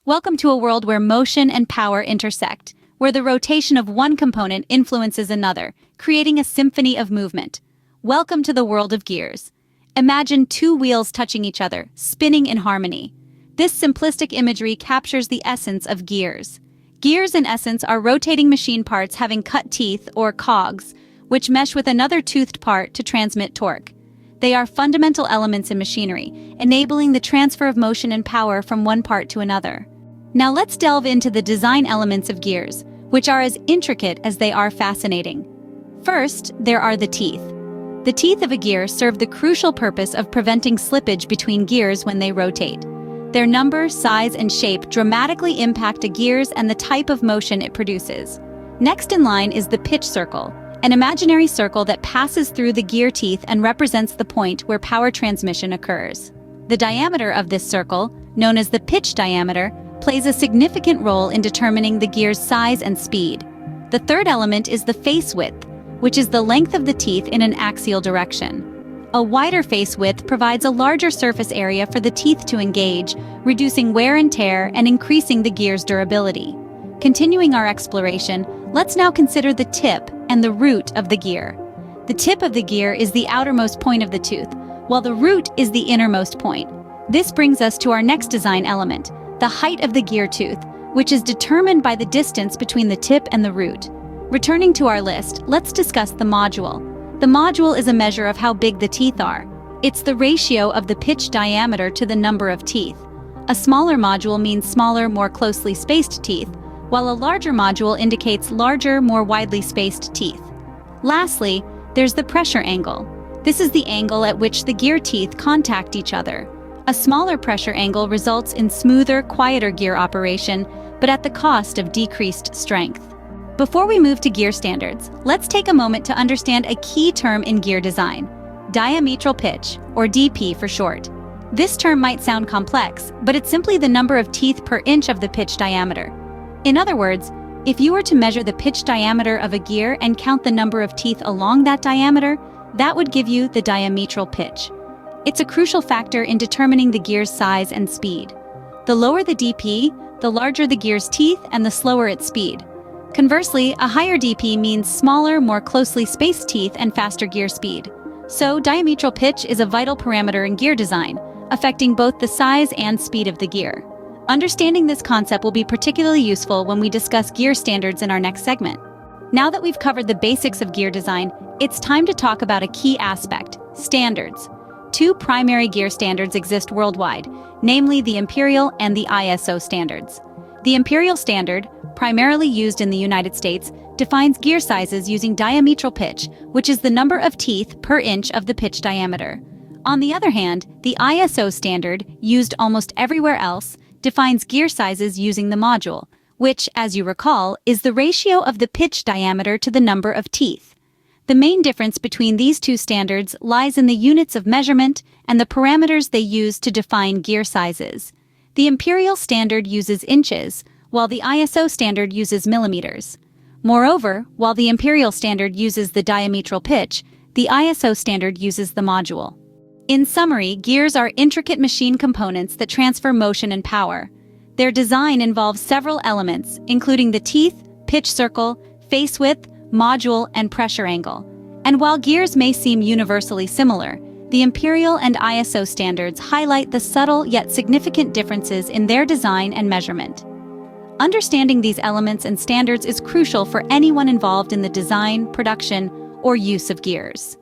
Welcome to a world where motion and power intersect, where the rotation of one component influences another, creating a symphony of movement. Welcome to the world of gears. Imagine two wheels touching each other, spinning in harmony. This simplistic imagery captures the essence of gears. Gears, in essence, are rotating machine parts having cut teeth, or cogs, which mesh with another toothed part to transmit torque. They are fundamental elements in machinery, enabling the transfer of motion and power from one part to another. Now let's delve into the design elements of gears, which are as intricate as they are fascinating. First, there are the teeth. The teeth of a gear serve the crucial purpose of preventing slippage between gears when they rotate. Their number, size, and shape dramatically impact a gear's and the type of motion it produces. Next in line is the pitch circle, an imaginary circle that passes through the gear teeth and represents the point where power transmission occurs. The diameter of this circle, known as the pitch diameter, plays a significant role in determining the gear's size and speed. The third element is the face width, which is the length of the teeth in an axial direction. A wider face width provides a larger surface area for the teeth to engage, reducing wear and tear and increasing the gear's durability. Continuing our exploration, let's now consider the tip and the root of the gear. The tip of the gear is the outermost point of the tooth, while the root is the innermost point. This brings us to our next design element, the height of the gear tooth, which is determined by the distance between the tip and the root. Returning to our list, let's discuss the module. The module is a measure of how big the teeth are. It's the ratio of the pitch diameter to the number of teeth. A smaller module means smaller, more closely spaced teeth, while a larger module indicates larger, more widely spaced teeth. Lastly, there's the pressure angle. This is the angle at which the gear teeth contact each other. A smaller pressure angle results in smoother, quieter gear operation, but at the cost of decreased strength. Before we move to gear standards, let's take a moment to understand a key term in gear design: diametral pitch, or DP for short. This term might sound complex, but it's simply the number of teeth per inch of the pitch diameter. In other words, if you were to measure the pitch diameter of a gear and count the number of teeth along that diameter, that would give you the diametral pitch. It's a crucial factor in determining the gear's size and speed. The lower the DP, the larger the gear's teeth and the slower its speed. Conversely, a higher DP means smaller, more closely spaced teeth and faster gear speed. So, diametral pitch is a vital parameter in gear design, affecting both the size and speed of the gear. Understanding this concept will be particularly useful when we discuss gear standards in our next segment. Now that we've covered the basics of gear design, it's time to talk about a key aspect: standards. Two primary gear standards exist worldwide, namely the Imperial and the ISO standards. The Imperial standard, primarily used in the United States, defines gear sizes using diametral pitch, which is the number of teeth per inch of the pitch diameter. On the other hand, the ISO standard, used almost everywhere else, defines gear sizes using the module, which, as you recall, is the ratio of the pitch diameter to the number of teeth. The main difference between these two standards lies in the units of measurement and the parameters they use to define gear sizes. The Imperial standard uses inches, while the ISO standard uses millimeters. Moreover, while the Imperial standard uses the diametral pitch, the ISO standard uses the module. In summary, gears are intricate machine components that transfer motion and power. Their design involves several elements, including the teeth, pitch circle, face width, module, and pressure angle. And while gears may seem universally similar, the Imperial and ISO standards highlight the subtle yet significant differences in their design and measurement. Understanding these elements and standards is crucial for anyone involved in the design, production, or use of gears.